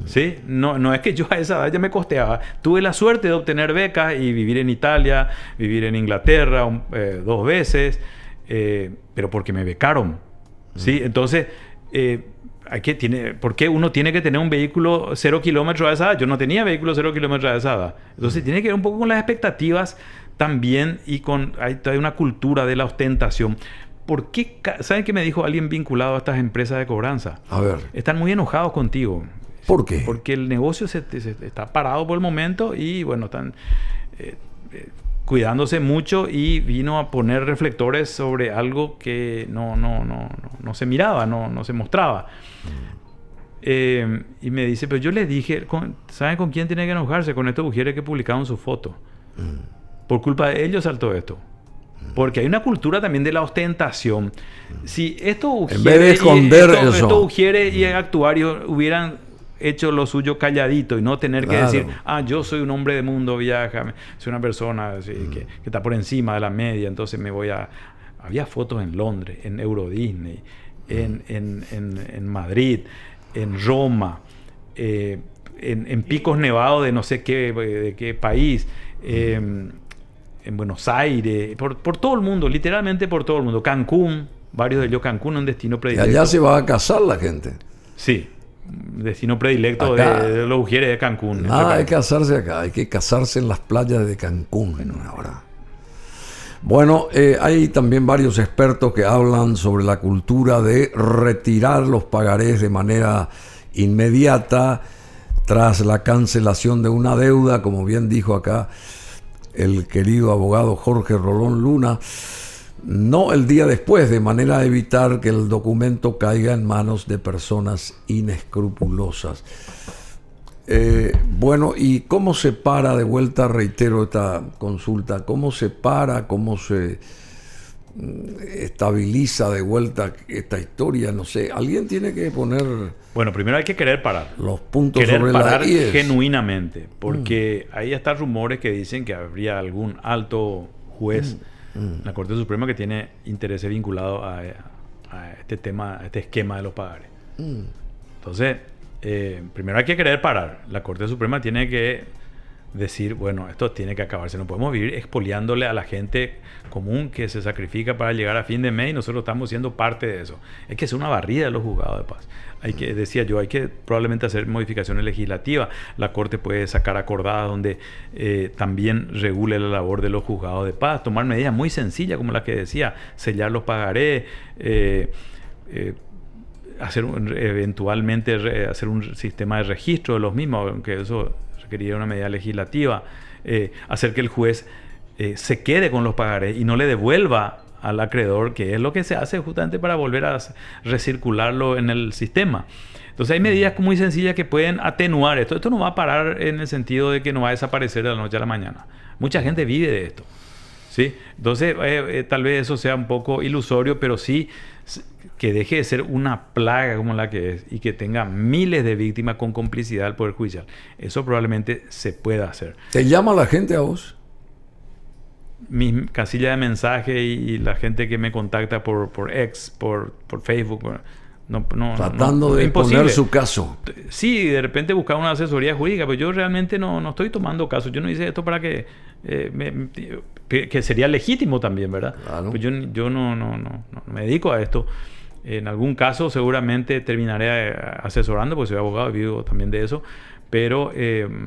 ¿Sí? No es que yo a esa edad ya me costeaba. Tuve la suerte de obtener becas y vivir en Italia, vivir en Inglaterra 2 veces, pero porque me becaron. ¿Sí? Entonces, ¿por qué uno tiene que tener un vehículo 0 kilómetros a esa edad? Yo no tenía vehículo 0 kilómetros a esa edad. Entonces, tiene que ver un poco con las expectativas también y hay una cultura de la ostentación. ¿Por qué? ¿Saben qué me dijo alguien vinculado a estas empresas de cobranza? A ver. Están muy enojados contigo. ¿Por qué? Porque el negocio se está parado por el momento y bueno, están cuidándose mucho y vino a poner reflectores sobre algo que no se miraba, no se mostraba. Y me dice, pero yo le dije, ¿saben con quién tiene que enojarse? Con estos mujeres que publicaron su foto. Por culpa de ellos saltó esto. Porque hay una cultura también de la ostentación. Si estos ujieres y actuarios hubieran hecho lo suyo calladito y no tener que decir, yo soy un hombre de mundo, viaja, soy una persona que está por encima de la media, entonces me voy a... Había fotos en Londres, en Euro Disney, en Madrid, en Roma, en picos nevados de no sé qué país, en Buenos Aires, por todo el mundo, literalmente por todo el mundo. Cancún, varios de ellos, Cancún es un destino predilecto. Y allá se va a casar la gente. Sí. Destino predilecto de los ujieres de Cancún. Nada hay que casarse acá, hay que casarse en las playas de Cancún. Bueno, hay también varios expertos que hablan sobre la cultura de retirar los pagarés de manera inmediata tras la cancelación de una deuda, como bien dijo acá el querido abogado Jorge Rolón Luna. No el día después, de manera a evitar que el documento caiga en manos de personas inescrupulosas. Bueno, ¿y cómo se para? De vuelta reitero esta consulta. ¿Cómo se para? ¿Cómo se estabiliza de vuelta esta historia? No sé, alguien tiene que poner... Bueno, primero hay que querer parar. Los puntos querer sobre parar las IES. genuinamente, porque ahí están rumores que dicen que habría algún alto juez en la Corte Suprema que tiene intereses vinculados a este tema, a este esquema de los pagares. Entonces, primero hay que querer parar. La Corte Suprema tiene que decir, bueno, esto tiene que acabarse. No podemos vivir expoliándole a la gente común que se sacrifica para llegar a fin de mes y nosotros estamos siendo parte de eso. Hay que hacer una barrida de los juzgados de paz. Hay que, decía yo, hay que probablemente hacer modificaciones legislativas. La Corte puede sacar acordadas donde también regule la labor de los juzgados de paz, tomar medidas muy sencillas como las que decía, sellar los pagarés, eventualmente hacer un sistema de registro de los mismos, aunque eso requeriría una medida legislativa, hacer que el juez se quede con los pagarés y no le devuelva al acreedor, que es lo que se hace justamente para volver a recircularlo en el sistema. Entonces hay medidas muy sencillas que pueden atenuar esto. Esto no va a parar en el sentido de que no va a desaparecer de la noche a la mañana. Mucha gente vive de esto, ¿sí? Entonces tal vez eso sea un poco ilusorio, pero sí que deje de ser una plaga como la que es y que tenga miles de víctimas con complicidad del Poder Judicial. Eso probablemente se pueda hacer. ¿Te llama la gente a vos? Mi casilla de mensaje y la gente que me contacta por X, por Facebook, tratando de poner su caso. Sí, de repente buscar una asesoría jurídica, pero yo realmente no estoy tomando caso. Yo no hice esto para que que sería legítimo también, ¿verdad? Claro. Pues yo no me dedico a esto. En algún caso seguramente terminaré asesorando, porque soy abogado y vivo también de eso. Pero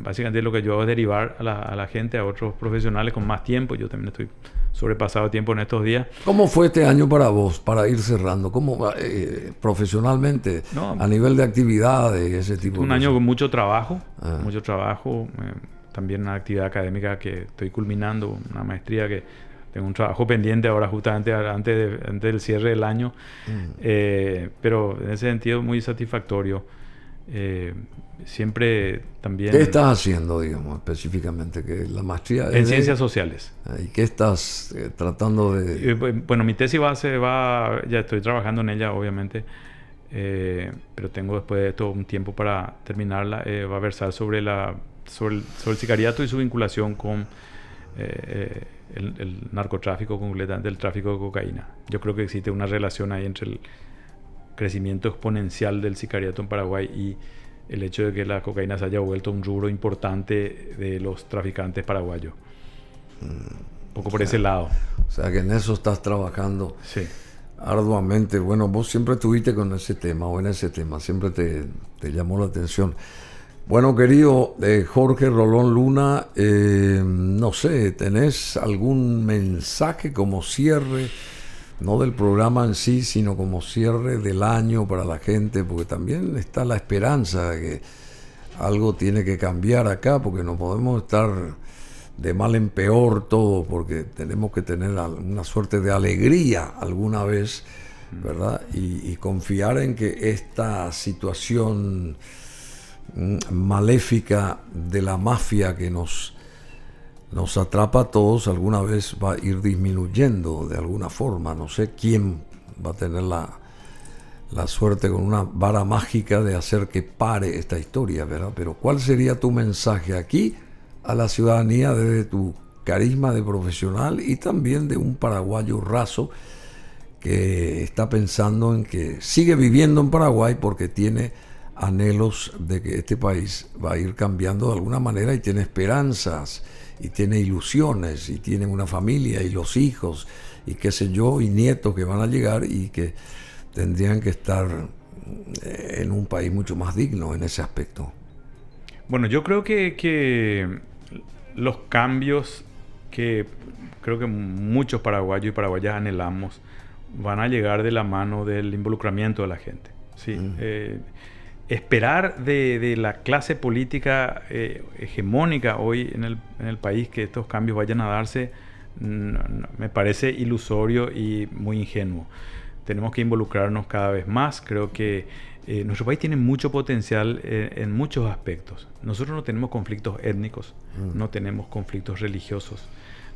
básicamente lo que yo hago es derivar a la gente, a otros profesionales con más tiempo. Yo también estoy sobrepasado de tiempo en estos días. ¿Cómo fue este año para vos, para ir cerrando? ¿Cómo profesionalmente, a nivel de actividades, ese tipo de cosas? Un año con mucho trabajo, también una actividad académica que estoy culminando, una maestría que tengo un trabajo pendiente ahora justamente antes del cierre del año. Pero en ese sentido muy satisfactorio. Siempre también... ¿Qué estás haciendo, digamos, específicamente? Que la maestría en ciencias sociales. ¿Y qué estás tratando de...? Bueno, mi tesis ya estoy trabajando en ella, obviamente, pero tengo después de esto un tiempo para terminarla. Va a versar sobre el sicariato y su vinculación con el narcotráfico, concretamente el tráfico de cocaína. Yo creo que existe una relación ahí entre el crecimiento exponencial del sicariato en Paraguay y el hecho de que la cocaína se haya vuelto un rubro importante de los traficantes paraguayos. Un poco por ese lado. O sea que en eso estás trabajando. Sí. Arduamente. Bueno, vos siempre estuviste con ese tema o en ese tema, siempre te llamó la atención. Bueno, querido Jorge Rolón Luna, no sé, ¿tenés algún mensaje como cierre? No del programa en sí, sino como cierre del año para la gente, porque también está la esperanza de que algo tiene que cambiar acá, porque no podemos estar de mal en peor todo, porque tenemos que tener una suerte de alegría alguna vez, ¿verdad? Y confiar en que esta situación maléfica de la mafia que nos atrapa a todos alguna vez va a ir disminuyendo de alguna forma. No sé quién va a tener la suerte con una vara mágica de hacer que pare esta historia, ¿verdad? Pero ¿cuál sería tu mensaje aquí a la ciudadanía desde tu carisma de profesional y también de un paraguayo raso que está pensando en que sigue viviendo en Paraguay porque tiene anhelos de que este país va a ir cambiando de alguna manera y tiene esperanzas y tiene ilusiones y tiene una familia y los hijos y qué sé yo y nietos que van a llegar y que tendrían que estar en un país mucho más digno en ese aspecto? Bueno, yo creo que los cambios que creo que muchos paraguayos y paraguayas anhelamos van a llegar de la mano del involucramiento de la gente, ¿sí? Esperar de la clase política hegemónica hoy en el país que estos cambios vayan a darse me parece ilusorio y muy ingenuo. Tenemos que involucrarnos cada vez más. Creo que nuestro país tiene mucho potencial en muchos aspectos. Nosotros no tenemos conflictos étnicos, no tenemos conflictos religiosos,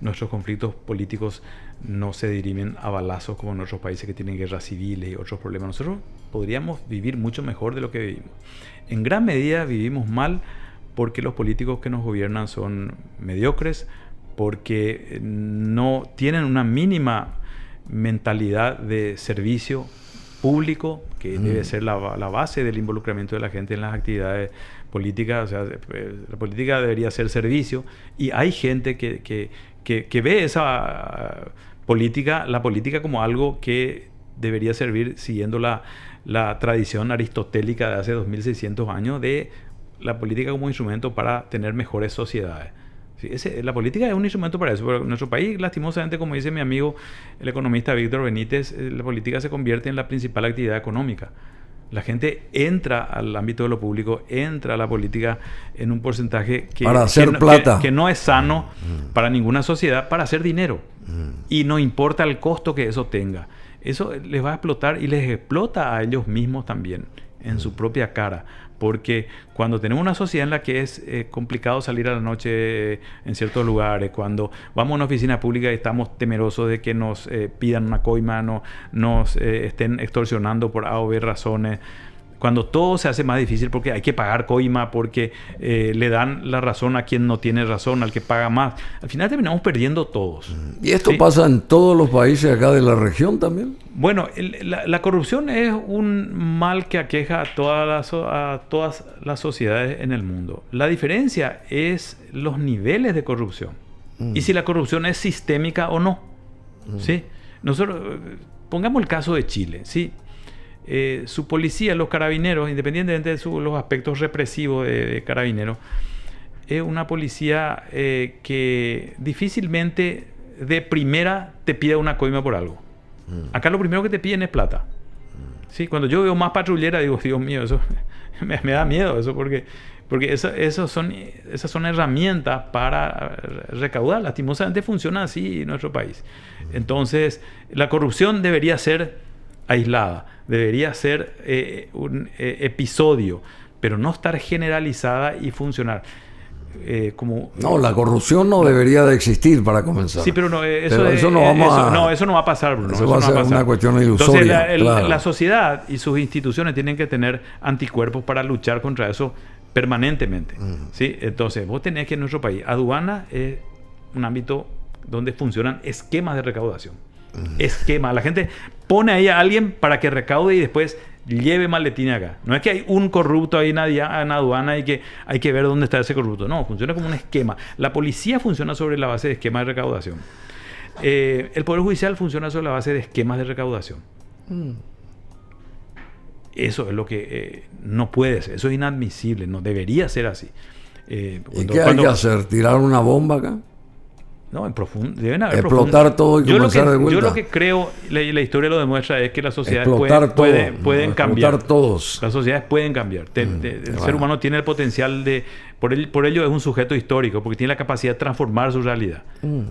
nuestros conflictos políticos no se dirimen a balazos como en otros países que tienen guerras civiles y otros problemas. Nosotros podríamos vivir mucho mejor de lo que vivimos. En gran medida vivimos mal porque los políticos que nos gobiernan son mediocres, porque no tienen una mínima mentalidad de servicio público, que debe ser la base del involucramiento de la gente en las actividades políticas. O sea, la política debería ser servicio, y hay gente que ve esa la política como algo que debería servir siguiendo la tradición aristotélica de hace 2600 años de la política como instrumento para tener mejores sociedades. Sí, la política es un instrumento para eso, pero en nuestro país, lastimosamente, como dice mi amigo el economista Víctor Benítez, la política se convierte en la principal actividad económica. La gente entra al ámbito de lo público, entra a la política en un porcentaje para hacer plata, que no es sano para ninguna sociedad, para hacer dinero. Y no importa el costo que eso tenga. Eso les va a explotar, y les explota a ellos mismos también, en su propia cara. Porque cuando tenemos una sociedad en la que es complicado salir a la noche en ciertos lugares, cuando vamos a una oficina pública y estamos temerosos de que nos pidan una coima, nos estén extorsionando por A o B razones, cuando todo se hace más difícil porque hay que pagar coima, porque le dan la razón a quien no tiene razón, al que paga más, al final terminamos perdiendo todos. ¿Y esto pasa en todos los países acá de la región también? Bueno, la corrupción es un mal que aqueja a todas las sociedades en el mundo. La diferencia es los niveles de corrupción y si la corrupción es sistémica o no. ¿Sí? Nosotros, pongamos el caso de Chile, ¿sí? Su policía, los carabineros, independientemente de los aspectos represivos de carabineros, es una policía que difícilmente de primera te pide una coima por algo. Acá lo primero que te piden es plata. ¿Sí? Cuando yo veo más patrullera, digo, Dios mío, eso me da miedo, eso porque esas son herramientas para recaudar. Lastimosamente funciona así en nuestro país. Entonces, la corrupción debería ser aislada, debería ser un episodio, pero no estar generalizada y funcionar. No, la corrupción no debería de existir para comenzar. Sí, pero eso no va a pasar, Bruno. Eso va a ser una cuestión ilusoria. Entonces, la sociedad y sus instituciones tienen que tener anticuerpos para luchar contra eso permanentemente. ¿Sí? Entonces, vos tenés que en nuestro país, aduana es un ámbito donde funcionan esquemas de recaudación. Esquema. La gente pone ahí a alguien para que recaude y después lleve maletín acá. No es que hay un corrupto ahí en aduana y que hay que ver dónde está ese corrupto. No, funciona como un esquema. La policía funciona sobre la base de esquemas de recaudación. El Poder Judicial funciona sobre la base de esquemas de recaudación. Eso es lo que no puede ser. Eso es inadmisible. No debería ser así. ¿Y qué hay que hacer? ¿Tirar una bomba acá? No, en profundo. Deben haber explotar todo y comenzar de vuelta. Yo lo que creo, la historia lo demuestra, es que las sociedades pueden cambiar. Todos. Las sociedades pueden cambiar. El ser humano tiene el potencial de... Por ello es un sujeto histórico, porque tiene la capacidad de transformar su realidad.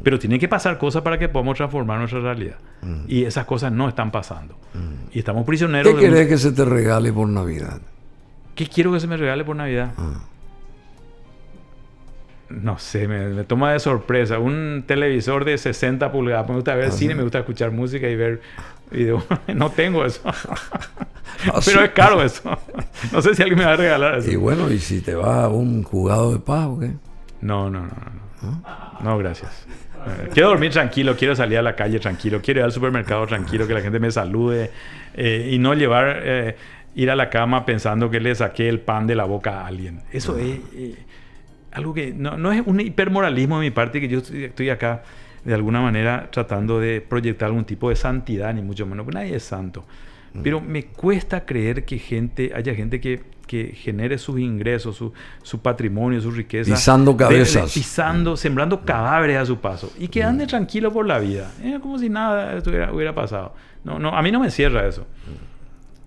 Pero tiene que pasar cosas para que podamos transformar nuestra realidad. Y esas cosas no están pasando. Y estamos prisioneros. ¿Qué querés que se te regale por Navidad? ¿Qué quiero que se me regale por Navidad? No sé, me toma de sorpresa. Un televisor de 60 pulgadas. Me gusta ver cine, me gusta escuchar música y ver videos. No tengo eso. Pero es caro eso. No sé si alguien me va a regalar eso. Y bueno, ¿y si te va un jugado de paz o qué? No. No, gracias. Quiero dormir tranquilo, quiero salir a la calle tranquilo, quiero ir al supermercado tranquilo, que la gente me salude y no ir a la cama pensando que le saqué el pan de la boca a alguien. Eso es... algo que no es un hipermoralismo de mi parte, que yo estoy acá de alguna manera tratando de proyectar algún tipo de santidad, ni mucho menos, porque nadie es santo. Pero me cuesta creer que haya gente que genere sus ingresos, su patrimonio, su riqueza. Pisando cabezas. Sembrando cadáveres a su paso. Y que ande tranquilo por la vida. Como si nada hubiera pasado. No, a mí no me cierra eso.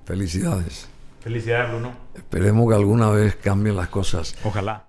Felicidades. Felicidades, Bruno. Esperemos que alguna vez cambien las cosas. Ojalá.